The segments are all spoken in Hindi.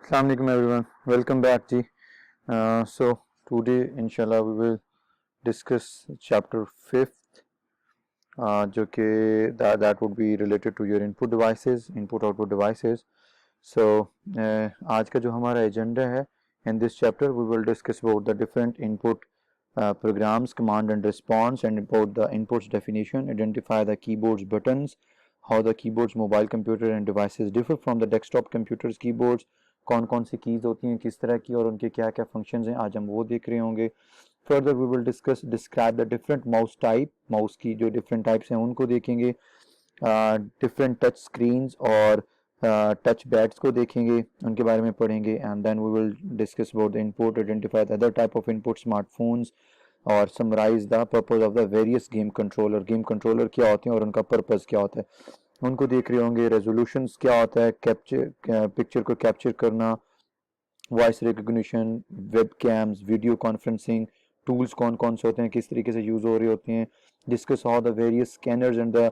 Assalamu alaikum everyone. Welcome back ji. So today inshallah we will discuss chapter 5th जो कि that would be related to your input devices, input output devices. So आज का जो हमारा agenda है, in this chapter we will discuss about the different input programs, command and response, and about the inputs definition, identify the keyboards buttons, how the keyboards mobile computer and devices differ from the desktop computers keyboards, कौन कौन सी कीज़ होती हैं किस तरह की और उनके क्या क्या फंक्शंस हैं आज हम वो देख रहे होंगे. Further we will discuss describe the different mouse type, mouse की जो डिफरेंट टाइप्स हैं उनको देखेंगे, डिफरेंट टच स्क्रीन्स और टच बैट्स को देखेंगे, उनके बारे में पढ़ेंगे. And then we will discuss about the input, identify the other type of input smartphones और summarise the purpose of the various game controller. Game controller क्या होते हैं और उनका पर्पस क्या होता है उनको देख रहे होंगे. रेजोल्यूशंस क्या होता है, कैप्चर पिक्चर को कैप्चर करना, voice recognition, web camps, video conferencing tools कौन कौन से होते हैं, किस तरीके से यूज़ हो रहे होते हैं. Discuss how the various scanners and the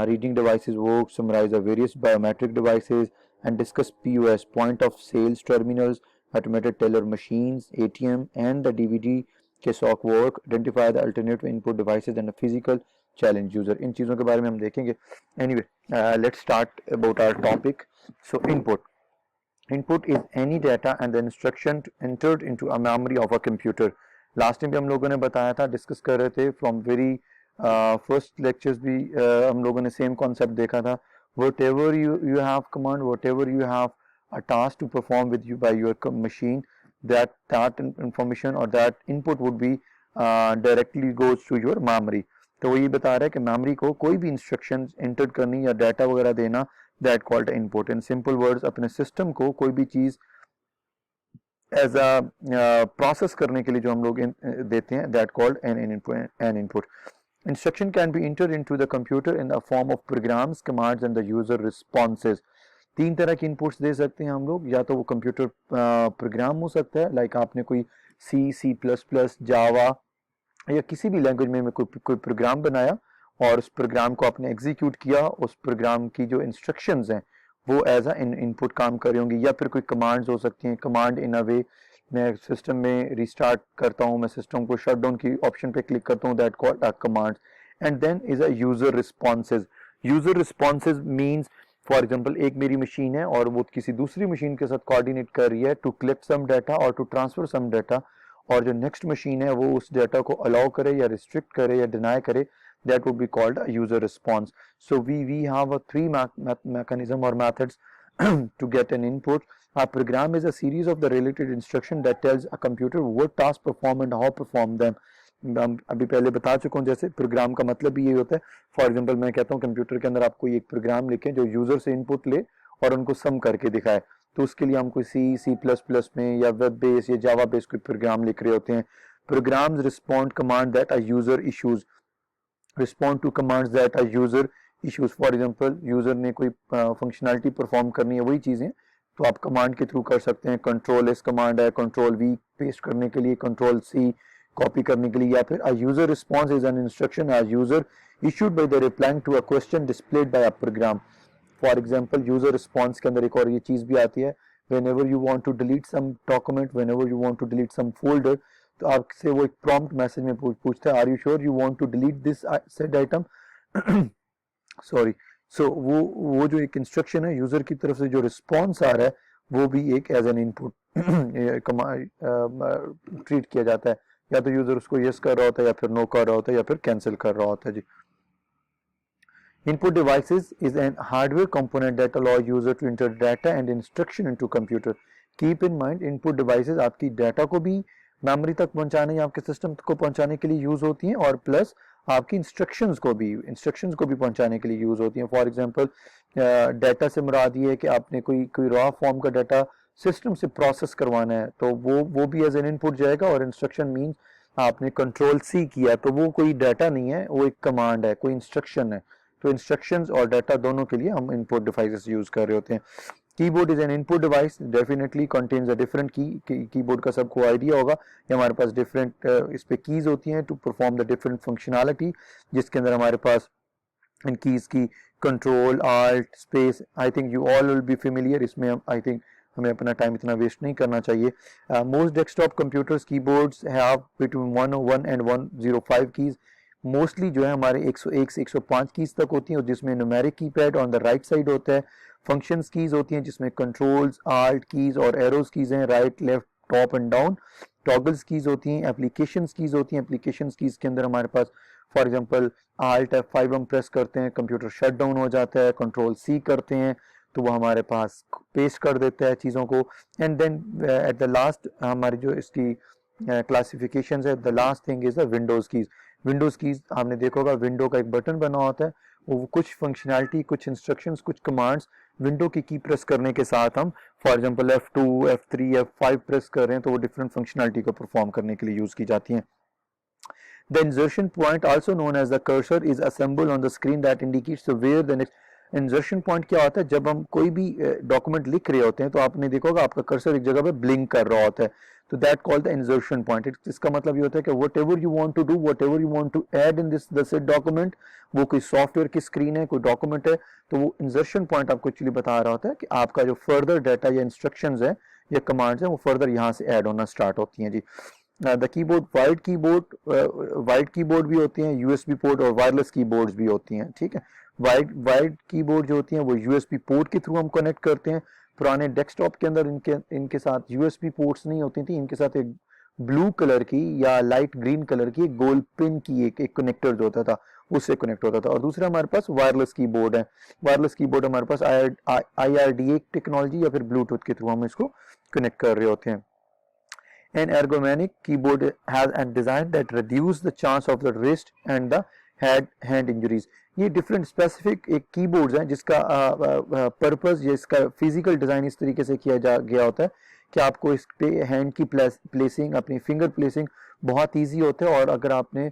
reading devices work, summarise the various biometric devices and discuss POS, point of sales terminals, automated teller machines, ATM and the DVD के सॉक work, identify the alternative input devices and physical challenge user. इन चीज़ों के बारे में हम देखेंगे. Anyway, let's start about our topic. So input is any data and the instruction entered into a memory of a computer. Last time भी हम लोगों ने बताया था, डिस्कस कर रहे थे फ्रॉम वेरी फर्स्ट लेक्चर्स भी हम लोगों ने सेम कॉन्सेप्ट देखा था. whatever you have command, whatever you have a task to perform with you by your machine, that information or that input would be directly goes to your memory. तो वो ये बता रहा है कि मेमोरी को कोई भी इंस्ट्रक्शन एंटर करनी या डाटा वगैरह देना, that called input. In simple words, अपने सिस्टम को कोई भी चीज़ एज अ प्रोसेस करने के लिए जो हम लोग देते हैं, that called an input. Instruction can be enter into the computer in the form of programs, commands and the user responses. तीन तरह की इनपुट्स दे सकते हैं हम लोग. या तो वो कंप्यूटर प्रोग्राम हो सकता है, लाइक आपने कोई C++, जावा या किसी भी लैंग्वेज में कोई प्रोग्राम बनाया और उस प्रोग्राम को आपने एग्जीक्यूट किया, उस प्रोग्राम की जो इंस्ट्रक्शंस हैं वो एज अ इनपुट काम कर रही होंगी. या फिर कोई कमांड्स हो सकती हैं. कमांड इन अ वे, मैं सिस्टम में रिस्टार्ट करता हूँ, मैं सिस्टम को शट डाउन की ऑप्शन पे क्लिक करता हूँ, that called a commands. And then is a user responses. User responses means, for example एक मेरी मशीन है और वो किसी दूसरी मशीन के साथ कोऑर्डिनेट कर रही है टू कलेक्ट सम डाटा और टू ट्रांसफर सम डाटा, और जो नेक्स्ट मशीन है वो उस डाटा को अलाउ करे या रिस्ट्रिक्ट करे या डिनाई करे, that would be called a user response. So we have a three mechanism or methods to get an input. A program is a series of the related instruction that tells a computer what task perform and how perform them. अभी पहले बता चुका हूँ, जैसे प्रोग्राम का मतलब भी यही होता है. फॉर एग्जांपल मैं कहता हूँ कंप्यूटर के अंदर आप कोई एक प्रोग्राम लिखें जो यूजर से इनपुट ले और उनको सम करके दिखाए, तो उसके लिए हम कोई C++ में या वेब बेस या जावा बेस कोई प्रोग्राम लिख रहे होते हैं. Programs respond command that are user issues, respond to commands that are user issues. For example user ने कोई फंक्शनैलिटी परफॉर्म करनी है, वही चीजें तो आप कमांड के थ्रू कर सकते हैं. कंट्रोल एस कमांड है, कंट्रोल V पेस्ट करने के लिए, कंट्रोल C कॉपी करने के लिए. या फिर a user response is an instruction as user issued by the replying to a question displayed by a program. For example user response के अंदर एक और ये चीज भी आती है, whenever you want to delete some document, whenever you want to delete some folder, तो आपसे वो एक प्रॉम्प्ट मैसेज में पूछता है, are you sure you want to delete this said item. Sorry. So वो जो एक इंस्ट्रक्शन है यूजर की तरफ से, जो रिस्पॉन्स आ रहा है, वो भी एक एज एन इनपुट ट्रीट किया जाता है. या तो यूजर उसको यस कर रहा होता है या फिर नो कर रहा होता है या फिर कैंसिल कर रहा होता है जी. Input devices is an hardware component that allow user to enter data and instruction into computer. Keep in mind, input devices आपकी डाटा को भी मेमोरी तक पहुंचाने या आपके सिस्टम को पहुंचाने के लिए यूज होती हैं, और प्लस आपकी इंस्ट्रक्शंस को भी पहुंचाने के लिए यूज होती हैं. फॉर एग्जांपल डाटा से मुराद ये है कि आपने कोई रॉ फॉर्म का डाटा सिस्टम से प्रोसेस करवाना है, तो वो भी एज एन इनपुट जाएगा. और इंस्ट्रक्शन मीन्स आपने कंट्रोल C किया, तो वो कोई डाटा नहीं है, वो एक कमांड है, कोई इंस्ट्रक्शन है. तो इंस्ट्रक्शंस और डाटा दोनों के लिए हम इनपुट डिवाइसेस यूज कर रहे होते हैं. Keyboard is an input device, definitely contains a different keyboard का सबको आइडिया होगा कि हमारे पास डिफरेंट इस पे कीज होती हैं to perform the different functionality, जिसके अंदर हमारे पास इन कीज की control, alt, space, I think you all will be familiar. इसमें आई थिंक हमें अपना टाइम इतना वेस्ट नहीं करना चाहिए. Most desktop computers keyboards have between 101 and 105 keys. Mostly जो है हमारे 101 से 105 कीज तक होती हैं, और जिसमें numeric keypad on the right side होता है. फंक्शंस कीज होती हैं जिसमें कंट्रोल्स, आल्ट कीज और एरोज कीज हैं, right, left, top and down. Toggles keys होती हैं. एप्लीकेशंस कीज होती हैं. एप्लीकेशंस कीज के अंदर हमारे पास फॉर एग्जांपल Alt F5 हम प्रेस करते हैं, कंप्यूटर शट डाउन हो जाता है. कंट्रोल C करते हैं तो वो हमारे पास पेस्ट कर देता है चीज़ों को. And then at the last हमारी जो इसकी क्लासिफिकेशन है, the last thing is the Windows keys. Windows keys आपने देखा होगा, विंडो का एक बटन बना होता है, वो कुछ फंक्शनैलिटी, कुछ इंस्ट्रक्शंस, कुछ कमांड्स विंडो की प्रेस करने के साथ हम for example F2, F3, F5 press कर रहे हैं तो वो डिफरेंट फंक्शनैलिटी को परफॉर्म करने के लिए यूज़ की जाती हैं. The insertion point, also known as the cursor, is a symbol on the screen that indicates where the next. इंजर्शन point क्या होता है? जब हम कोई भी डॉक्यूमेंट लिख रहे होते हैं तो आपने देखा होगा आपका कर्सर एक जगह पे ब्लिंक कर रहा होता है, तो that called the insertion point. इसका मतलब ये होता है कि whatever you want to do, whatever you want to add in this document, वो कोई सॉफ्टवेयर की स्क्रीन है, कोई डॉक्यूमेंट है, तो वो इंजर्शन पॉइंट आपको एक्चुअली बता रहा होता है कि आपका जो फर्दर डाटा या इंस्ट्रक्शंस है या कमांड्स है वो फर्दर यहाँ से ऐड होना स्टार्ट होती हैं जी. द कीबोर्ड, वाइड कीबोर्ड भी होती हैं, यूएसबी पोर्ट और वायरलेस कीबोर्ड्स भी होती हैं. ठीक है, वाइड कीबोर्ड जो होती हैं वो यूएसबी पोर्ट के थ्रू हम कनेक्ट करते हैं. पुराने डेस्कटॉप के अंदर इनके साथ यूएसबी पोर्ट्स नहीं होती थी, इनके साथ एक ब्लू कलर की या लाइट ग्रीन कलर की एक गोल पिन की एक कनेक्टर जो होता था उससे कनेक्ट होता था. और दूसरा हमारे पास वायरलेस कीबोर्ड है. वायरलेस कीबोर्ड हमारे पास IRDA टेक्नोलॉजी या फिर ब्लूटूथ के थ्रू हम इसको कनेक्ट कर रहे होते हैं. An ergonomic keyboard has a design that reduce the chance of the wrist and the hand injuries. ये डिफरेंट स्पेसिफिक एक कीबोर्ड्स हैं जिसका पर्पस या इसका फिजिकल डिज़ाइन इस तरीके से किया गया होता है कि आपको इस पे हैंड की प्लेसिंग, अपनी फिंगर प्लेसिंग बहुत इजी होता है. और अगर आपने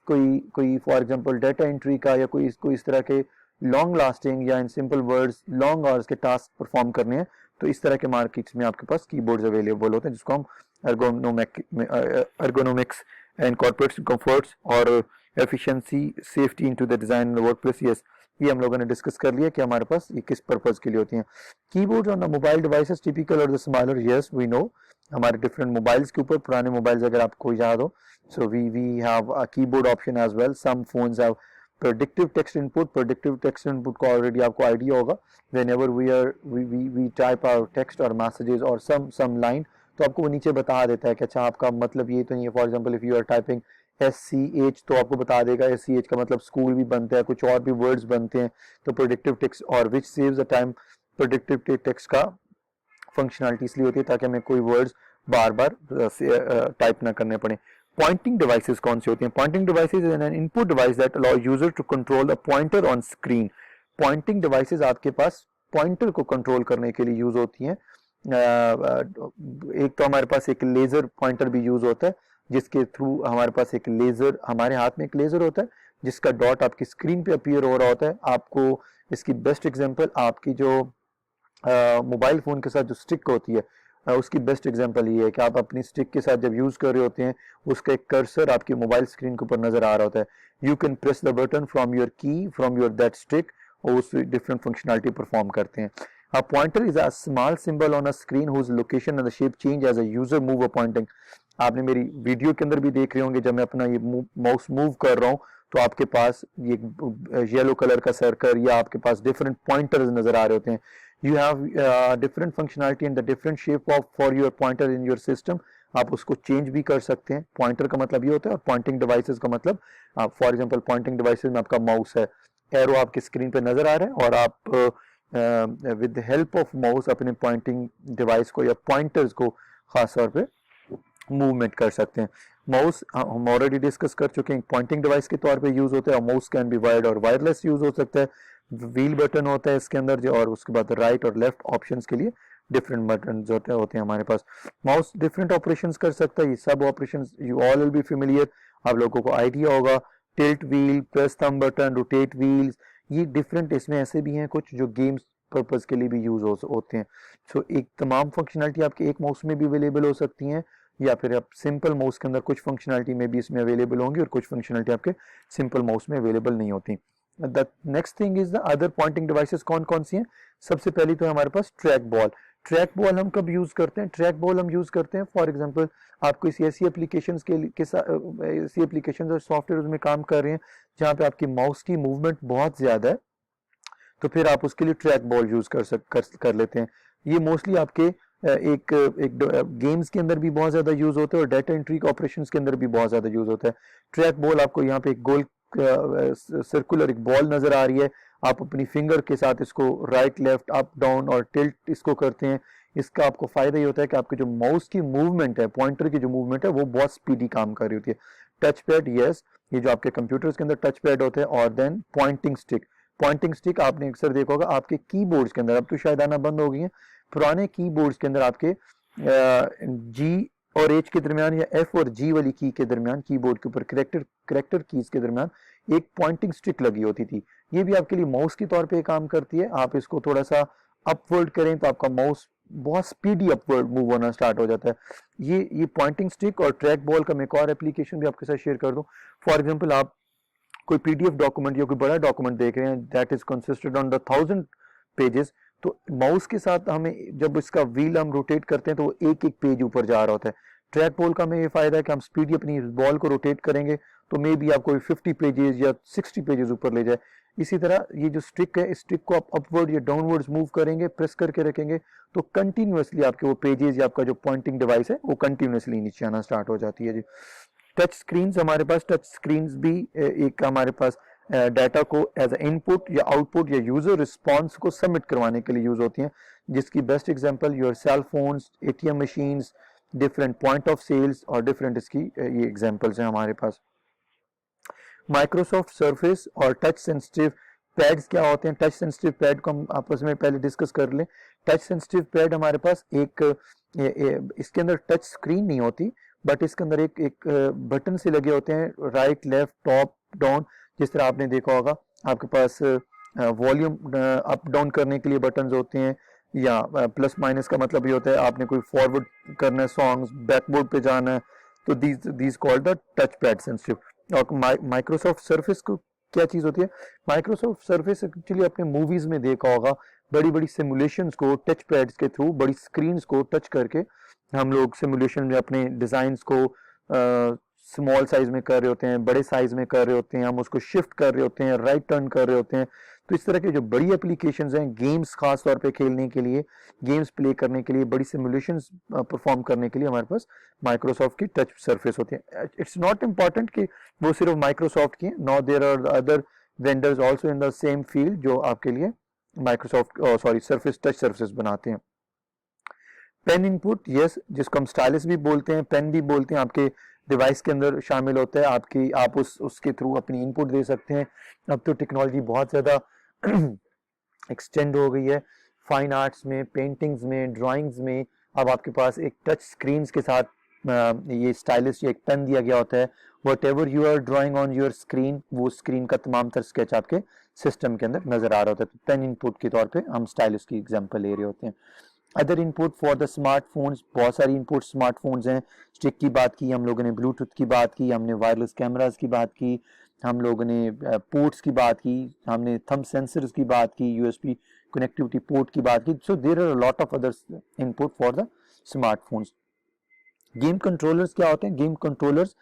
कोई फॉर एग्जांपल डाटा एंट्री का या कोई इस तरह के लॉन्ग लास्टिंग या in simple words long hours के टास्क परफॉर्म करने हैं तो इस तरह के मार्केट्स में आपके पास कीबोर्ड्स अवेलेबल होते हैं जिसको हम ergonomics and corporate comforts और efficiency, safety into the design in the workplace. Yes, ये हम लोगों ने डिस्कस कर लिया कि हमारे पास ये किस पर्पज के लिए होती हैं. Keyboards on the mobile devices typical और the smaller. Yes we know, हमारे डिफरेंट मोबाइल्स के ऊपर, पुराने मोबाइल्स अगर आपको याद हो, so we have a keyboard option as well. Some phones have predictive text input को ऑलरेडी आपको आइडिया होगा. whenever we type our text or messages or some line तो आपको वो नीचे बता देता है कि अच्छा आपका मतलब ये तो नहीं है. For example if you are typing SCH तो आपको बता देगा SCH का मतलब स्कूल भी बनता है, कुछ और भी वर्ड्स बनते हैं. तो प्रेडिक्टिव टेक्स्ट और which saves the time. Predictive text का फंक्शनलिटी इसलिए होती है ताकि हमें कोई वर्ड्स बार बार टाइप ना करने पड़े. पॉइंटिंग डिवाइसेस कौन सी होती हैं? Pointing devices is an input device that allow user to control the pointer on screen. Pointing devices आपके पास पॉइंटर को कंट्रोल करने के लिए यूज होती हैं. एक तो हमारे पास एक लेजर पॉइंटर भी यूज होता है जिसके थ्रू हमारे पास एक लेजर, हमारे हाथ में एक लेजर होता है जिसका डॉट आपकी स्क्रीन पे अपीयर हो रहा होता है. आपको इसकी बेस्ट एग्जांपल आपकी जो मोबाइल फोन के साथ जो स्टिक होती है उसकी बेस्ट एग्जांपल ये है कि आप अपनी स्टिक के साथ जब यूज कर रहे होते हैं उसका एक कर्सर आपकी मोबाइल स्क्रीन के ऊपर नजर आ रहा होता है. You can press the button from your की फ्रॉम योर दैट स्टिक और उस डिफरेंट फंक्शनलिटी परफॉर्म करते हैं. A pointer is a small symbol on a screen whose location and the shape change as a user move a pointing. आपने मेरी वीडियो के अंदर भी देख रहे होंगे जब मैं अपना ये माउस मूव कर रहा हूँ तो आपके पास ये येलो कलर का सर्कल या आपके पास डिफरेंट पॉइंटर्स नजर आ रहे होते हैं. You have different functionality and the different shape of for your pointer in your system. आप उसको चेंज भी कर सकते हैं. पॉइंटर का मतलब ये होता है और पॉइंटिंग डिवाइसेस का मतलब फॉर एग्जांपल पॉइंटिंग डिवाइसेस में आपका माउस है, एरो आपकी स्क्रीन पे नजर आ रहा है और आप with the help of mouse अपने पॉइंटिंग डिवाइस को या पॉइंटर्स को खास तौर पे मूवमेंट कर सकते हैं. माउस हम ऑलरेडी डिस्कस कर चुके हैं, पॉइंटिंग डिवाइस के तौर पे यूज होता है और माउस कैन बी वायर्ड और वायरलेस यूज हो सकता है. व्हील बटन होता है इसके अंदर जो, और उसके बाद राइट और लेफ्ट ऑप्शंस के लिए डिफरेंट बटन होते हैं हमारे पास. माउस डिफरेंट ऑपरेशंस कर सकता है. ये सब operations you all will be familiar, आप लोगों को आइडिया होगा. Tilt wheel, press thumb button, rotate wheels, ये डिफरेंट इसमें ऐसे भी हैं कुछ जो गेम्स पर्पस के लिए भी यूज होते हैं. सो एक तमाम फंक्शनलिटी आपके एक माउस में भी अवेलेबल हो सकती हैं या फिर आप सिंपल माउस के अंदर कुछ फंक्शनलिटी में भी इसमें अवेलेबल होंगी और कुछ फंक्शनलिटी आपके सिंपल माउस में अवेलेबल नहीं होती. The next thing is the other pointing devices. कौन कौन सी हैं? सबसे पहली तो हमारे पास ट्रैक बॉल. ट्रैक बॉल हम कब यूज करते हैं? ट्रैक बॉल हम यूज करते हैं फॉर एग्जांपल आप किसी ऐसी एप्लीकेशंस के ऐसी एप्लीकेशंस और सॉफ्टवेयर में काम कर रहे हैं जहां पे आपकी माउस की मूवमेंट बहुत ज्यादा है, तो फिर आप उसके लिए ट्रैक बॉल यूज कर लेते हैं। ये मोस्टली आपके एक गेम्स के अंदर भी बहुत ज्यादा यूज होता है और डाटा एंट्री ऑपरेशंस के अंदर भी बहुत ज्यादा यूज होता है। ट्रैक बॉल आपको यहाँ पे एक गोल सर्कुलर एक बॉल नजर आ रही है, आप अपनी फिंगर के साथ इसको राइट लेफ्ट अप डाउन और टिल्ट इसको करते हैं। इसका आपको फायदा ये होता है कि आपकी जो माउस की मूवमेंट है, पॉइंटर की जो मूवमेंट है वो बहुत स्पीडी काम कर रही होती है। टच पैड, यस, ये जो आपके कंप्यूटर्स के अंदर टच पैड होते हैं, और then pointing stick. Pointing stick आपने अक्सर देखा होगा आपके कीबोर्ड्स के अंदर, अब तो शायद आना बंद हो गई है, पुराने कीबोर्ड्स के अंदर आपके जी और एच के दरमियान या एफ और जी वाली की के दरमियान, कीबोर्ड के ऊपर करेक्टर कीज के दरमियान एक पॉइंटिंग स्टिक लगी होती थी। ये भी आपके लिए माउस के तौर पे काम करती है। आप इसको थोड़ा सा अपवर्ड करें तो आपका माउस बहुत स्पीडी अपवर्ड मूव होना स्टार्ट हो जाता है। ये पॉइंटिंग स्टिक और ट्रैक बॉल का मैं एक और एप्लीकेशन भी आपके साथ शेयर कर दूं। फॉर एग्जांपल आप कोई पीडीएफ डॉक्यूमेंट या कोई बड़ा डॉक्यूमेंट देख रहे हैं that is consisted on the 1000 pages, तो माउस के साथ हमें जब इसका व्हील हम रोटेट करते हैं तो वो एक एक पेज ऊपर जा रहा होता है। ट्रैक बॉल का हमें ये फायदा है कि हम स्पीडी अपनी बॉल को रोटेट करेंगे तो मे बी आपको 50 पेजेस या 60 पेजेस ऊपर ले जाए। इसी तरह ये जो स्टिक है, इस स्टिक को आप अपवर्ड या डाउनवर्ड्स मूव करेंगे, प्रेस करके रखेंगे तो कंटिन्यूअसली आपके वो पेजेस या आपका जो पॉइंटिंग डिवाइस है वो कंटिन्यूअसली नीचे आना स्टार्ट हो जाती है जी। टच स्क्रीन, हमारे पास टच स्क्रीन भी एक हमारे पास डाटा को एज इनपुट या आउटपुट या यूजर रिस्पॉन्स को सबमिट करवाने के लिए यूज होती हैं, जिसकी best example your cell phones, ATM machines, different point of sales और डिफरेंट इसकी ये एग्जांपल्स हैं हमारे पास। माइक्रोसॉफ्ट सरफेस और टच सेंसिटिव पैड्स क्या होते हैं? टच सेंसिटिव पैड को हम आपस में पहले डिस्कस कर लें। टच सेंसिटिव पैड हमारे पास इसके अंदर टच स्क्रीन नहीं होती, बट इसके अंदर एक बटन से लगे होते हैं, राइट लेफ्ट टॉप डाउन। जिस तरह आपने देखा होगा आपके पास वॉल्यूम अप डाउन करने के लिए बटन्स होते हैं, या प्लस माइनस का मतलब ये होता है आपने कोई फॉरवर्ड करना है सॉन्ग्स, बैकबोर्ड पे जाना है, तो these called the touch pad sensitive. और माइक्रोसॉफ्ट सर्फेस को क्या चीज होती है? माइक्रोसॉफ्ट सर्फेस एक्चुअली आपने मूवीज में देखा होगा, बड़ी बड़ी सिमुलेशंस को टच पैड्स के थ्रू, बड़ी स्क्रीन्स को टच करके हम लोग सिमुलेशन में अपने डिजाइन्स को स्मॉल साइज में कर रहे होते हैं, बड़े साइज में कर रहे होते हैं, हम उसको शिफ्ट कर रहे होते हैं, राइट टर्न कर रहे होते हैं। तो इस तरह के जो बड़ी एप्लीकेशंस हैं, गेम्स खास तौर पे खेलने के लिए, गेम्स प्ले करने के लिए, बड़ी सिमुलेशंस परफॉर्म करने के लिए हमारे पास माइक्रोसॉफ्ट की टच सरफेस होती है। इट्स नॉट इम्पॉर्टेंट कि वो सिर्फ माइक्रोसॉफ्ट की, no there are other vendors also in the same field जो आपके लिए माइक्रोसॉफ्ट सरफेस टच सरफेस बनाते हैं। पेन इनपुट, यस, जिसको हम स्टाइलस भी बोलते हैं, पेन भी बोलते हैं, आपके डिवाइस के अंदर शामिल होता है। आप उसके थ्रू अपनी इनपुट दे सकते हैं। अब तो टेक्नोलॉजी बहुत ज़्यादा एक्सटेंड हो गई है, फाइन आर्ट्स में, पेंटिंग्स में, ड्राइंग्स में। अब आपके पास एक टच स्क्रीन के साथ ये स्टाइलिस या एक पेन दिया गया होता है। Whatever you are drawing on your screen, वो स्क्रीन का तमाम तर स्केच आपके सिस्टम के अंदर नजर आ रहा होता है। तो पेन इनपुट के तौर पे हम स्टाइलिस की एग्जांपल ले रहे होते हैं। Other input for the smartphones, बहुत सारी इनपुट स्मार्टफोन्स हैं। स्टिक की बात की हम लोगों ने, ब्लूटूथ की बात की हमने, वायरलेस कैमरास की बात की हम लोगों ने, पोर्ट्स की बात की हमने, थंब सेंसर्स की बात की, यूएसबी कनेक्टिविटी पोर्ट की बात की। So there are a lot of other input for the smartphones. Game controllers क्या होते हैं? गेम कंट्रोलर्स,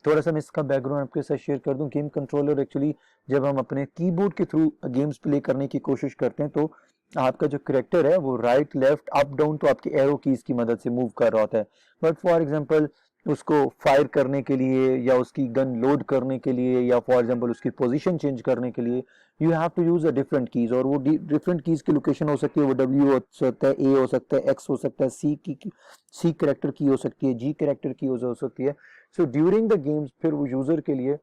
थोड़ा सा मैं इसका बैकग्राउंड आपके साथ शेयर कर दूं। गेम कंट्रोलर एक्चुअली जब हम अपने कीबोर्ड के थ्रू गेम्स प्ले करने की कोशिश करते हैं तो आपका जो करेक्टर है वो राइट लेफ्ट अप डाउन तो आपके एरो कीज की मदद से मूव कर रहा होता है। बट फॉर एग्जांपल उसको फायर करने के लिए या उसकी गन लोड करने के लिए या फॉर एग्जांपल उसकी पोजीशन चेंज करने के लिए you have to use a different keys, और वो डिफरेंट कीज की लोकेशन हो सकती है, वो डब्ल्यू हो सकता है, ए हो सकता है, एक्स हो सकता है, सी करेक्टर की हो सकती है, जी करेक्टर की हो सकती है। सो ड्यूरिंग द गेम्स फिर वो यूजर के लिए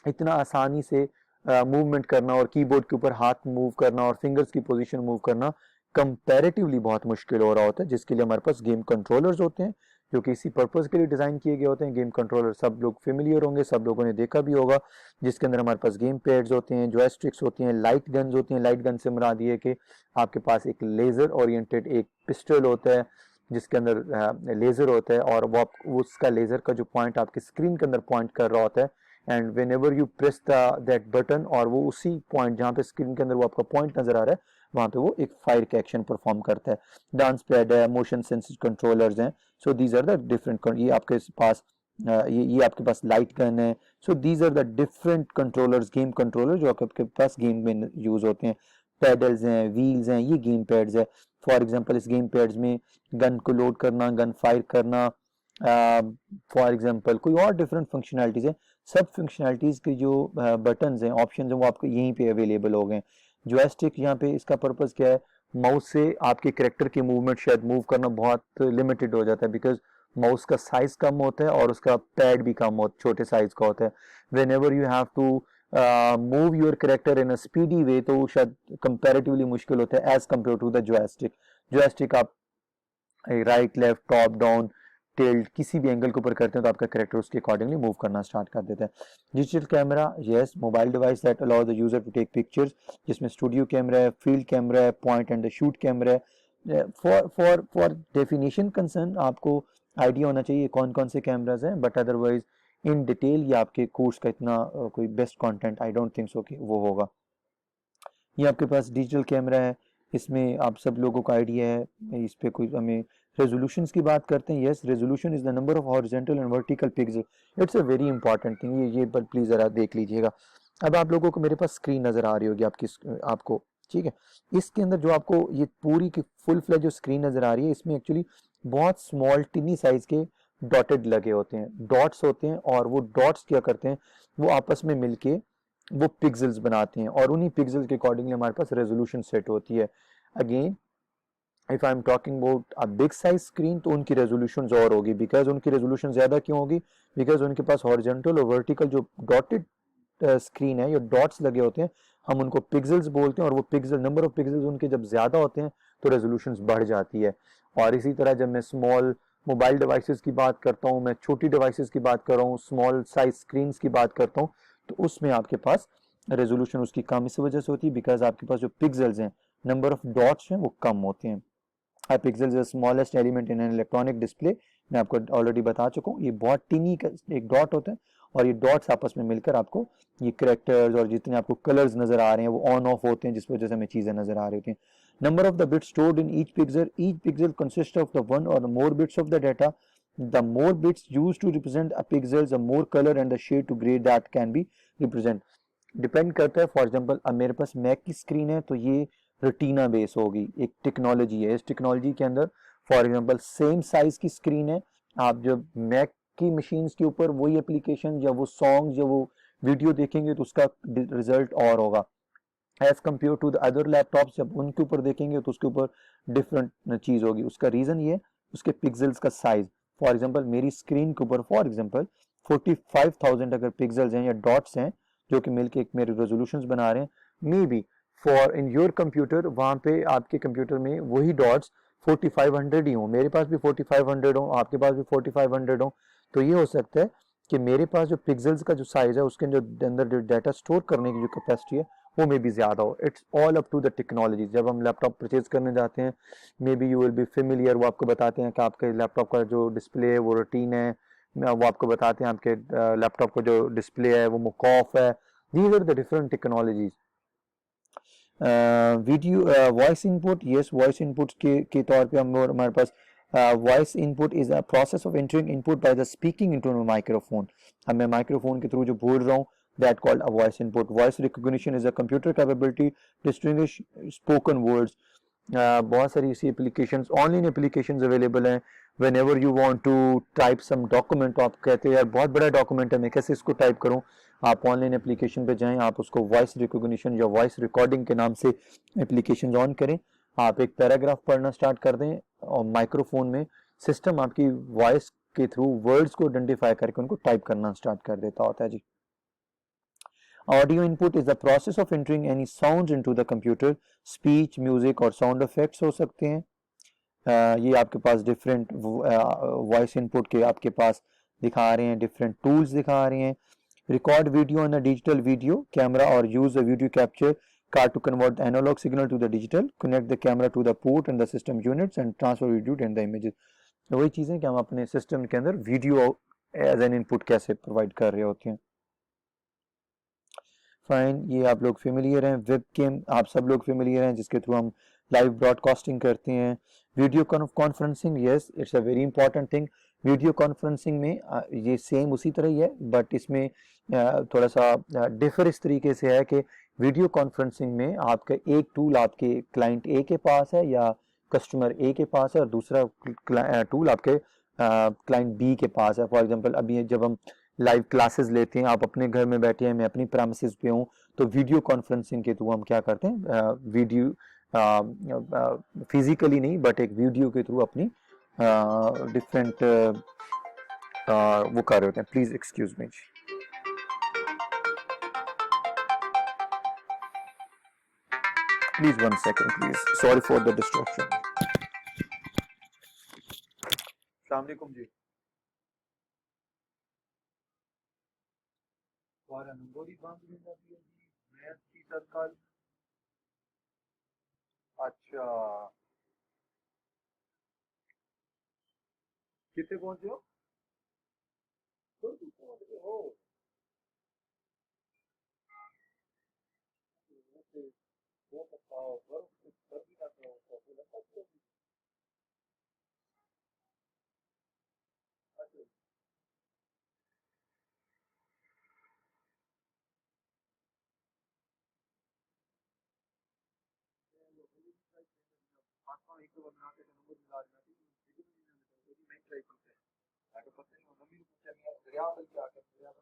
इतना आसानी से मूवमेंट करना और कीबोर्ड के ऊपर हाथ मूव करना और फिंगर्स की पोजीशन मूव करना कंपैरेटिवली बहुत मुश्किल हो रहा होता है, जिसके लिए हमारे पास गेम कंट्रोलर्स होते हैं जो कि इसी पर्पज के लिए डिजाइन किए गए होते हैं। गेम कंट्रोलर सब लोग फेमिलियर होंगे, सब लोगों ने देखा भी होगा, जिसके अंदर हमारे पास गेम पैड्स होते हैं, जॉयस्टिक्स होती हैं, लाइट गन्स होती हैं। लाइट गन से मुराद ये है कि आपके पास एक लेजर ओरिएंटेड एक पिस्टल होता है जिसके अंदर लेजर होता है, और वो उसका लेजर का जो पॉइंट आपके स्क्रीन के अंदर पॉइंट कर रहा होता है, and when ever you press that button, और वो उसी पॉइंट जहाँ पे स्क्रीन के अंदर वो आपका पॉइंट नजर आ रहा है वहाँ पे वो एक फायर का एक्शन परफॉर्म करता है। डांस पैड है, मोशन सेंसर कंट्रोलर्स हैं, so these are the different, ये आपके पास ये आपके पास लाइट गन है, so these are the different controllers, game controller जो आपके पास गेम में यूज होते हैं। पेडल्स हैं, व्हील्स हैं, ये गेम पैड्स है। फॉर एग्जांपल इस गेम पैड्स में गन को लोड करना, गन फायर करना, फॉर एग्जांपल कोई और डिफरेंट फंक्शनैलिटीज है। सब फंक्शनैलिटीज के जो बटन्स हैं, ऑप्शंस हैं, वो आपको यहीं पे अवेलेबल हो गए। जॉयस्टिक यहाँ पे इसका पर्पस क्या है, माउस से आपके कैरेक्टर की मूवमेंट शायद मूव करना बहुत लिमिटेड हो जाता है, बिकॉज माउस का साइज कम होता है और उसका पैड भी कम होता, छोटे साइज का होता है। Whenever you have to move your character in a speedy way, तो शायद कंपैरेटिवली मुश्किल होता है as compare to the joystick. Joystick आप right, left, top, down, tilt किसी भी एंगल के ऊपर करते हैं तो आपका कैरेक्टर उसके अकॉर्डिंगली मूव करना स्टार्ट कर देता है। Digital camera, yes, mobile device that allow the user to take pictures, जिसमें स्टूडियो कैमरा है, फील्ड कैमरा है, पॉइंट एंड शूट कैमरा है। फॉर डेफिनेशन कंसर्न आपको आइडिया होना चाहिए कौन कौन से कैमराज हैं, बट अदरवाइज इन डिटेल ये आपके कोर्स का इतना कोई best content I don't think so कि वो होगा। ये आपके पास डिजिटल कैमरा है, इसमें आप सब लोगों का आइडिया है, इस पे कोई हमें रेजोल्यूशंस की बात करते हैं। Yes, resolution is the number of horizontal and vertical pixel, it's a very important thing, ये पर प्लीज जरा देख लीजिएगा। अब आप लोगों को मेरे पास स्क्रीन नजर आ रही होगी आपकी, आपको, ठीक है। इसके अंदर जो आपको ये पूरी की फुल फ्लैश जो स्क्रीन नजर आ रही है, इसमें एक्चुअली बहुत स्मॉल टिनी साइज के डॉटेड लगे होते हैं, डॉट्स होते हैं, और वो डॉट्स क्या करते हैं, वो आपस में मिलके वो पिक्सल्स बनाते हैं, और उन्हीं पिक्सल्स के अकॉर्डिंगली हमारे पास रेजोल्यूशन सेट होती है। Again if I am talking about a big size screen, तो उनकी रेजोल्यूशन और होगी, बिकॉज उनकी रेजोल्यूशन ज्यादा क्यों होगी, बिकॉज उनके पास हॉरिजॉन्टल और वर्टिकल जो डॉटेड स्क्रीन है, ये डॉट्स लगे होते हैं, हम उनको पिक्सल्स बोलते हैं, और वो पिक्सल, नंबर ऑफ पिक्सल्स उनके जब ज्यादा होते हैं तो रेजोल्यूशन बढ़ जाती है। और इसी तरह जब मैं स्मॉल मोबाइल डिवाइसेस की बात करता हूँ, मैं छोटी डिवाइसेस की बात कर रहा हूँ, स्मॉल साइज स्क्रीन की बात करता हूँ, तो उसमें आपके पास रेजोल्यूशन उसकी कम इस वजह से होती है, बिकॉज आपके पास जो पिक्सल्स हैं, नंबर ऑफ डॉट्स हैं, वो कम होते हैं। Pixel is the smallest element in an electronic display, मैं आपको ऑलरेडी बता चुका हूँ, ये बहुत टीनी का एक डॉट होता है, और ये डॉट्स आपस में मिलकर आपको ये करेक्टर्स और जितने आपको कलर्स नजर आ रहे हैं वो ऑन ऑफ होते हैं, जिस वजह से हमें चीजें नजर आ रही होती हैं। Number of the bits stored in each pixel consist of the one or more bits of the data, the more bits used to represent a pixel, the more colour and the shade to grey that can be represent. Depend करता है, फॉर एग्जांपल अब मेरे पास मैक की स्क्रीन है, तो ये रेटिना बेस होगी, एक टेक्नोलॉजी है, इस टेक्नोलॉजी के अंदर फॉर एग्जांपल सेम साइज की स्क्रीन है, आप जब मैक की मशीन्स के ऊपर वही एप्लीकेशन या वो सॉन्ग या वो वीडियो देखेंगे तो उसका रिजल्ट और होगा, as compare to the other laptops जब उनके ऊपर देखेंगे तो उसके ऊपर डिफरेंट चीज होगी। उसका रीजन ये उसके पिक्सल्स का साइज, फॉर एग्जांपल मेरी स्क्रीन के ऊपर फॉर एग्जांपल 45,000 अगर पिक्सल्स हैं या डॉट्स हैं जो कि मिलके एक मेरे रेजोल्यूशंस बना रहे हैं, may be for in your computer वहां पे आपके कंप्यूटर में वही डॉट्स 4500 ही हो, मेरे पास भी 4500 हो, आपके पास भी 4500 हो, तो ये हो सकता है कि मेरे पास जो पिक्सल्स का जो साइज है उसके अंदर जो डाटा स्टोर करने की जो कैपेसिटी है वो मे बी ज्यादा हो। It's all up to the technology. जब हम लैपटॉप परचेज करने जाते हैं, maybe you will be familiar, वो आपको बताते हैं कि आपके लैपटॉप का जो डिस्प्ले है वो रूटीन है, वो आपको बताते हैं आपके लैपटॉप का जो डिस्प्ले है वो मुकॉफ है। These are the different technologies. Video voice input, yes, voice input के तौर पे हम हमारे पास voice input is a process of entering input by the speaking into microphone. अब मैं माइक्रोफोन के थ्रू जो बोल रहा हूँ that called a voice input. Voice recognition is a computer capability to distinguish spoken words. बहुत सारी ऐसी एप्लीकेशंस, ऑनलाइन एप्लीकेशंस अवेलेबल हैं। Whenever you want to type some document, तो आप कहते हैं यार बहुत बड़ा डॉक्यूमेंट है, मैं कैसे इसको टाइप करूं, आप ऑनलाइन एप्लीकेशन पे जाएं, आप उसको वॉइस रिकॉग्निशन या वॉइस रिकॉर्डिंग के नाम से एप्लीकेशन ऑन करें, आप एक पैराग्राफ पढ़ना स्टार्ट कर दें और माइक्रोफोन में सिस्टम आपकी वॉइस के थ्रू वर्ड्स को आइडेंटिफाई करके उनको टाइप करना स्टार्ट कर देता होता है जी। Audio input is the process of entering any sounds into the computer, speech, music और sound effects हो सकते हैं। ये आपके पास डिफरेंट वॉइस इनपुट के आपके पास दिखा रहे हैं, डिफरेंट टूल्स दिखा रहे हैं। Record video on a digital video camera और use the video capture card to convert the analogue signal to the digital, connect the camera to the port and the system units and transfer video and the images. वही चीजें कि हम अपने सिस्टम के अंदर वीडियो एज एन इनपुट कैसे प्रोवाइड कर रहे होते हैं। फाइन, ये आप लोग फेमिलियर हैं। वेब कैम आप सब लोग फेमिलियर हैं, जिसके थ्रू हम लाइव ब्रॉडकास्टिंग करते हैं। Video conferencing, yes it's a very important thing. Video conferencing में ये सेम उसी तरह ही है, बट इसमें थोड़ा सा डिफर इस तरीके से है कि वीडियो कॉन्फ्रेंसिंग में आपका एक टूल आपके क्लाइंट ए के पास है या कस्टमर ए के पास है, और दूसरा टूल आपके क्लाइंट बी के पास है। फॉर एग्जांपल अभी जब हम लाइव क्लासेस लेते हैं, आप अपने घर में बैठे हैं, मैं अपनी प्रेमिसेस पे हूँ, तो वीडियो कॉन्फ्रेंसिंग के थ्रू हम क्या करते हैं, वीडियो फिजिकली नहीं बट एक वीडियो के थ्रू अपनी डिफरेंट वो कर रहे होते हैं। Please excuse me, please 1 second please, sorry for the destruction. अस्सलाम वालेकुम जी। तुम्हारा नंबर ही बंद हो जाती है जी, मैथ की तत्काल। अच्छा, कितने पहुंचे हो? तो पहुंच गए हो। वो बताओ, बर्फ कर भी ना करो, तो लगता है। अच्छा, पापा एक दो बना के नंबर मिला देना थी, लेकिन मैं ट्राई करते हैं। अगर पता नहीं मम्मी को पूछा नहीं, दरिया बल के आकर दरिया बल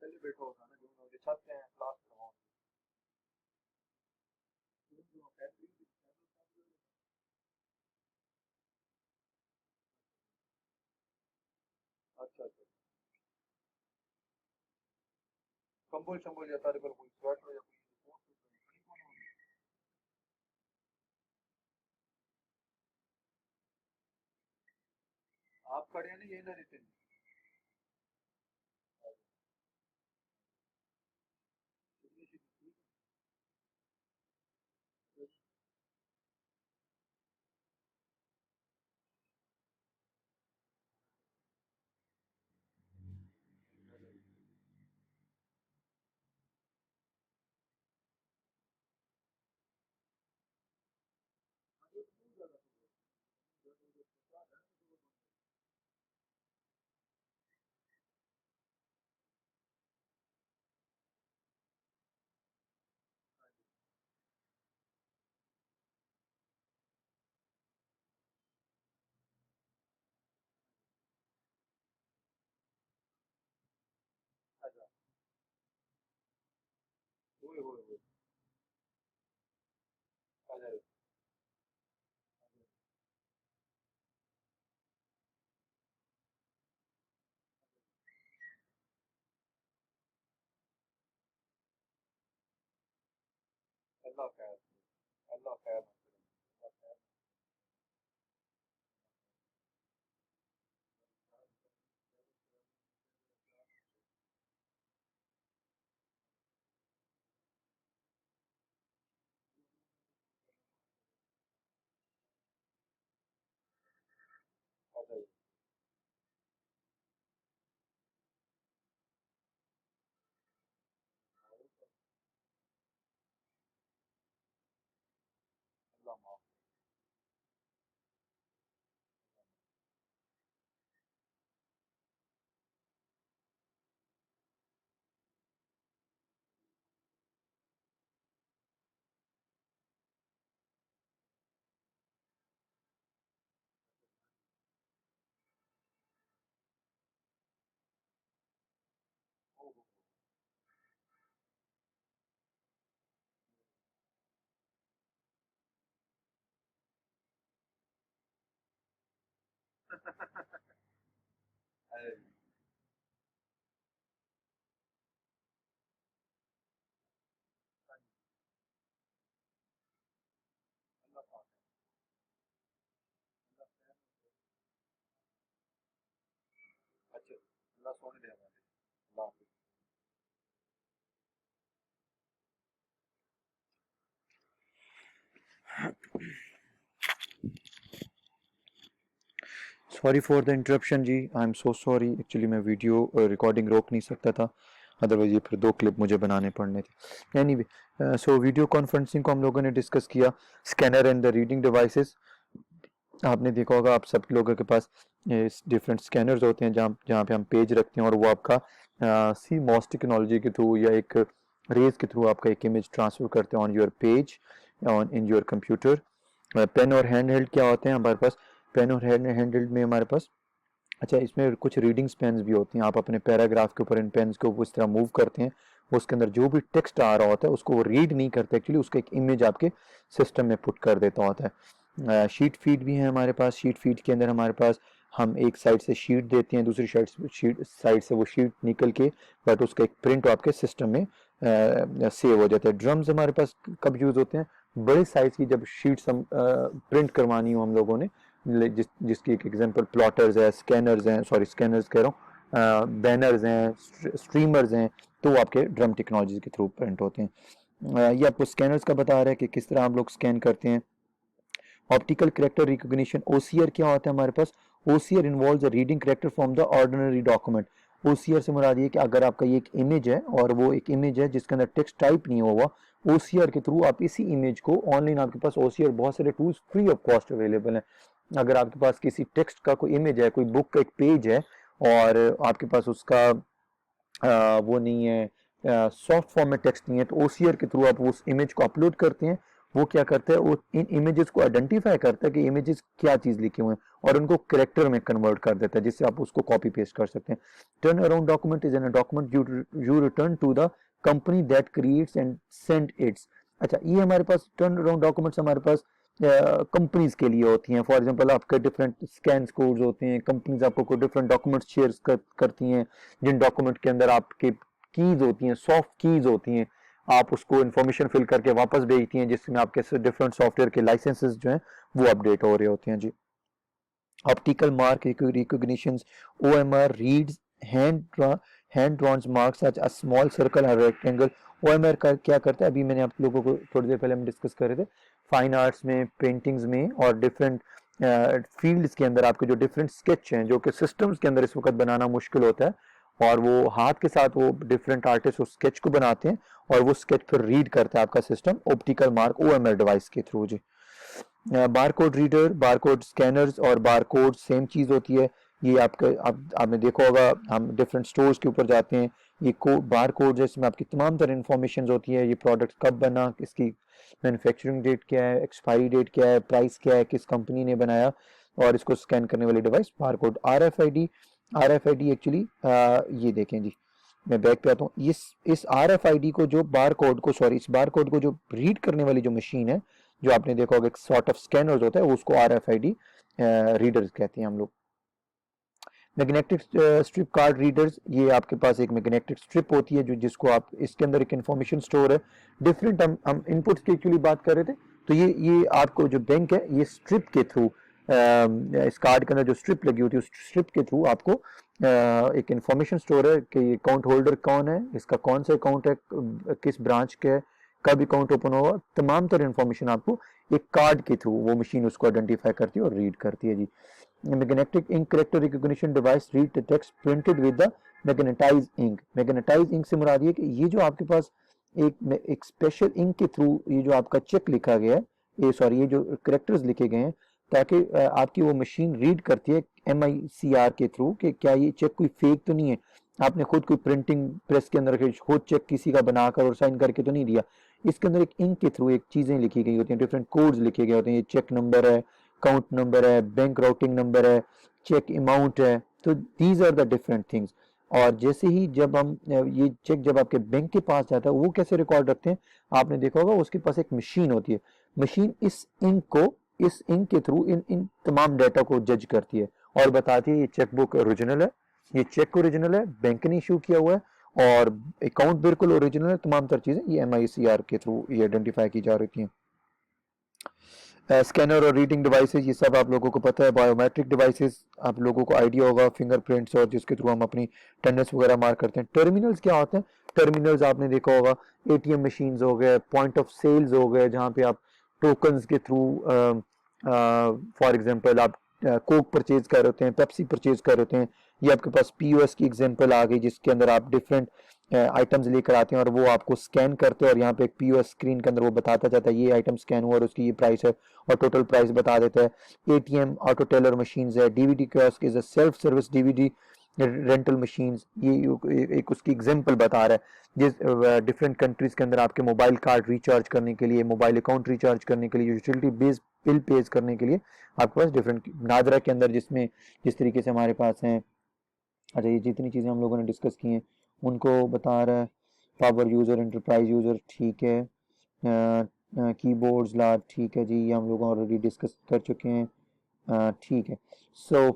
पहले बैठा होता ना, जो उन्होंने छत पे क्लास करवाओ। अच्छा अच्छा, कंबल शंबल या तारे पर कोई स्वेटर या कोई। आप खड़े हैं ना, यही ना रहते हैं। अच्छा, ओए ओए ओए, अच्छा, अल्लाह खैर, अल्लाह खैर, अल्लाह खैर, अच्छा, अल्लाह माफ। ओ हो, अरे अल्लाह पाक है, अल्लाह खैर। अच्छा, अल्लाह सोने दे हमारे, सॉरी फॉर द इंटरप्शन जी, I am so sorry. Actually मैं वीडियो रिकॉर्डिंग रोक नहीं सकता था, अदरवाइज ये फिर 2 क्लिप मुझे बनाने पड़ने थे। एनीवे, सो वीडियो कॉन्फ्रेंसिंग को हम लोगों ने डिस्कस किया, scanner and the reading devices. आपने देखा होगा आप सब लोगों के पास डिफरेंट स्कैनर्स होते हैं जहाँ जहाँ पे हम पेज रखते हैं और वो आपका सी मॉस टेक्नोलॉजी के थ्रू या एक रेज के थ्रू आपका एक इमेज ट्रांसफर करते हैं on your page, on in your computer. Pen और हैंड हेल्ड क्या होते हैं हमारे पास? पेन और हैंड हेल्ड में हमारे पास, अच्छा, इसमें कुछ रीडिंग्स पेन्स भी होती हैं। आप अपने पैराग्राफ के ऊपर इन पेन्स को इस तरह मूव करते हैं, उसके अंदर जो भी टेक्स्ट आ रहा होता है उसको वो रीड नहीं करते, एक्चुअली उसका एक इमेज आपके सिस्टम में पुट कर देता होता है। शीट फीड भी है हमारे पास। शीट फीड के अंदर हमारे पास हम एक साइड से शीट देते हैं, दूसरी साइड से वो शीट निकल के बट उसका एक प्रिंट आपके सिस्टम में सेव हो जाता है। ड्रम्स हमारे पास कब यूज़ होते हैं? बड़े साइज की जब शीट्स हम प्रिंट करवानी हो हम लोगों ने, जिसकी एक एग्जांपल प्लॉटर्स है, स्कैनर्स हैं, सॉरी स्कैनर्स कह रहा हूँ, बैनर्स हैं, स्ट्रीमर्स हैं, तो वो आपके ड्रम टेक्नोलॉजी के थ्रू प्रिंट होते हैं। ये आपको स्कैनर्स का बता रहा है कि किस तरह हम लोग स्कैन करते हैं। ऑप्टिकल करेक्टर रिकॉग्निशन, ओसीआर क्या होता है हमारे पास? OCR involves a reading character from the ordinary document. OCR से मुराद ये कि अगर आपका ये एक इमेज है और वो एक इमेज है जिसके अंदर टेक्स्ट टाइप नहीं हुआ, ओसीआर के थ्रू आप इसी इमेज को ऑनलाइन, आपके पास ओसीआर बहुत सारे tools free of cost available हैं। अगर आपके पास किसी टेक्स्ट का कोई इमेज है, कोई बुक का एक पेज है और आपके पास उसका वो नहीं है, सॉफ्ट फॉर्म में टेक्स्ट नहीं है, तो ओसीआर के थ्रू आप उस इमेज को अपलोड करते हैं। वो क्या करता है, वो इन इमेजेस को आइडेंटिफाई करता है कि इमेजेस क्या चीज लिखे हुए हैं और उनको करेक्टर में कन्वर्ट कर देता है, जिससे आप उसको कॉपी पेस्ट कर सकते हैं। Turnaround document is an document you return to the company that creates and send its. अच्छा, ये हमारे पास टर्न अराउंड डॉक्यूमेंट्स हमारे पास कंपनीज के लिए होती हैं। फॉर एग्जांपल आपके डिफरेंट स्कैन कोड्स होते हैं, कंपनीज आपको कोई डिफरेंट डॉक्यूमेंट्स शेयर करती हैं, जिन डॉक्यूमेंट के अंदर आपके कीज होती हैं, सॉफ्ट कीज होती हैं, आप उसको इन्फॉर्मेशन फिल करके वापस भेजती हैं, जिसमें आपके डिफरेंट सॉफ्टवेयर के लाइसेंसेस जो हैं वो अपडेट हो रहे होते हैं जी। Optical mark recognition, OMR reads hand drawn marks such a small circle और रेक्टेंगल। ओएमआर क्या करता है, अभी मैंने आप लोगों को थोड़ी देर पहले हम डिस्कस कर रहे थे, फाइन आर्ट्स में, पेंटिंग्स में और डिफरेंट फील्ड्स के अंदर आपके जो डिफरेंट स्केच हैं, जो कि सिस्टम्स के अंदर इस वक्त बनाना मुश्किल होता है, और वो हाथ के साथ वो डिफरेंट आर्टिस्ट उस स्केच को बनाते हैं और वो स्केच फिर रीड करता है आपका system optical mark OMR device के थ्रू जी। बारकोड रीडर, बारकोड स्कैनर्स और बारकोड सेम चीज़ होती है। ये आपने देखा होगा, हम डिफरेंट स्टोर्स के ऊपर जाते हैं, ये बार कोड जिसमें आपकी तमाम तरह इन्फॉर्मेशन होती है, ये प्रोडक्ट कब बना, इसकी मैन्युफैक्चरिंग डेट क्या है, एक्सपायरी डेट क्या है, प्राइस क्या है, किस कंपनी ने बनाया, और इसको स्कैन करने वाली डिवाइस बारकोड। आरएफआईडी एक्चुअली ये देखें जी, मैं बैक पे आता हूँ। इस आरएफआईडी को, जो बार कोड को, सॉरी, इस बार कोड को जो रीड करने वाली जो मशीन है, जो आपने देखा होगा एक सॉर्ट ऑफ स्कैनर्स होता है, उसको आरएफआईडी रीडर्स कहते हैं हम लोग। मैग्नेटिक स्ट्रिप कार्ड रीडर्स, ये आपके पास एक मैग्नेटिक स्ट्रिप होती है जो जिसको आप, इसके अंदर एक इंफॉर्मेशन स्टोर है, डिफरेंट हम इनपुट्स की एक्चुअली बात कर रहे थे, तो ये आपको जो बैंक है, ये स्ट्रिप के थ्रू, इस कार्ड के अंदर जो स्ट्रिप लगी होती है, उस स्ट्रिप के थ्रू आपको एक इंफॉर्मेशन स्टोर है कि ये अकाउंट होल्डर कौन है, इसका कौन सा अकाउंट है, किस ब्रांच का है, कब अकाउंट ओपन होगा, तमाम तरह इंफॉर्मेशन आपको एक कार्ड के थ्रू वो मशीन उसको आइडेंटिफाई करती है और रीड करती है जी। Magnetic ink character recognition device read the text printed with the magnetise ink. Magnetise ink से मुराद ये कि ये जो आपके पास एक स्पेशल इंक के थ्रू ये जो आपका चेक लिखा गया है, ये सॉरी, ये जो करेक्टर्स लिखे गए हैं, ताकि आपकी वो मशीन रीड करती है MICR के थ्रू कि क्या ये चेक कोई फेक तो नहीं है, आपने खुद कोई प्रिंटिंग प्रेस के अंदर खुद चेक किसी का बनाकर और साइन करके तो नहीं दिया। इसके अंदर एक इंक के थ्रू एक चीजें लिखी गई होती हैं, डिफरेंट कोड्स लिखे गए होते हैं, ये चेक नंबर है, अकाउंट नंबर है, बैंक राउटिंग नंबर है, चेक अमाउंट है, तो these are the different things. और जैसे ही जब हम ये चेक जब आपके बैंक के पास जाता है, वो कैसे रिकॉर्ड रखते हैं, आपने देखा होगा उसके पास एक मशीन होती है, मशीन इस इंक के थ्रू इन तमाम डाटा को जज करती है और बताती है ये चेकबुक ओरिजिनल है, ये चेक ओरिजिनल है, बैंक ने इशू किया हुआ है, और अकाउंट बिल्कुल ओरिजिनल है, तमाम तरह चीजें ये MICR के थ्रू ये आइडेंटिफाई की जा रही हैं। स्कैनर और रीडिंग डिवाइसेस ये सब आप लोगों को पता है। बायोमेट्रिक डिवाइसेस आप लोगों को आइडिया होगा, फिंगरप्रिंट्स और जिसके थ्रू हम अपनी टेंडर्स वगैरह मार्क करते हैं। टर्मिनल्स क्या होते हैं? टर्मिनल्स आपने देखा होगा, एटीएम मशीन्स हो गए, पॉइंट ऑफ सेल्स हो गए, जहाँ पे आप टोकन्स के थ्रू फॉर एग्जांपल आप कोक परचेज कर रहे होते हैं, पेप्सी परचेज कर रहे होते हैं। ये आपके पास पीओएस की एग्जांपल आ गई, जिसके अंदर आप डिफरेंट आइटम्स लेकर आते हैं और वो आपको स्कैन करते हैं और यहाँ पे एक पीओएस स्क्रीन के अंदर वो बताता जाता है ये आइटम स्कैन हुआ और उसकी ये प्राइस है और टोटल प्राइस बता देता है। एटीएम ऑटो टेलर मशीन्स है। DVD kiosk is a self service DVD rental machines, ये एक उसकी एग्जांपल बता रहा है। जिस डिफरेंट कंट्रीज के अंदर आपके मोबाइल कार्ड रिचार्ज करने के लिए, मोबाइल अकाउंट रिचार्ज करने के लिए, यूटिलिटी बेस्ड बिल पेज करने के लिए आपके पास डिफरेंट, नादरा के अंदर जिसमें जिस तरीके से हमारे पास हैं। अच्छा, ये जितनी चीज़ें हम लोगों ने डिस्कस की हैं उनको बता रहा है। पावर यूज़र, एंटरप्राइज यूज़र, ठीक है। कीबोर्ड्स ला, ठीक है जी, ये हम लोग ऑलरेडी डिस्कस कर चुके हैं। ठीक है। सो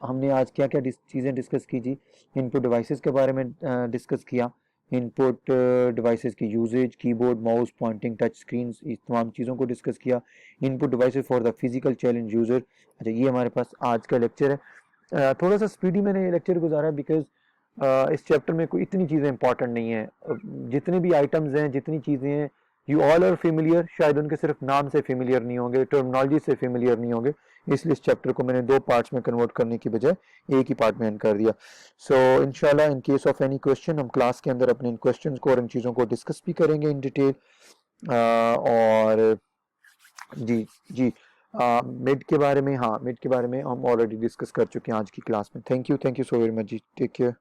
हमने आज क्या क्या चीज़ें डिस्कस की जी? इनपुट डिवाइसेस के बारे में डिस्कस किया। इनपुट डिवाइसेस की usages, keyboard, mouse, pointing, touch screen, इस तमाम चीज़ों को डिस्कस किया। Input devices for the physical challenge user. अच्छा, ये हमारे पास आज का लेक्चर है। थोड़ा सा स्पीडी मैंने ये लेक्चर गुजारा बिकॉज इस चैप्टर में कोई इतनी चीज़ें इंपॉर्टेंट नहीं है। जितने भी आइटम्स हैं, जितनी चीज़ें हैं, यू ऑल आर फेमिलियर, शायद उनके सिर्फ नाम से फेमिलियर नहीं होंगे, टर्मिनोलॉजी से फेमिलियर नहीं होंगे, इसलिए इस चैप्टर को मैंने 2 पार्ट्स में कन्वर्ट करने की बजाय एक ही पार्ट में एंड कर दिया। सो इंशाल्लाह in case of any question हम क्लास के अंदर अपने इन क्वेश्चंस को और इन चीज़ों को डिस्कस भी करेंगे इन डिटेल। और जी जी, मिड के बारे में, हाँ, मिड के बारे में हम ऑलरेडी डिस्कस कर चुके हैं आज की क्लास में। Thank you so very much जी, टेक केयर।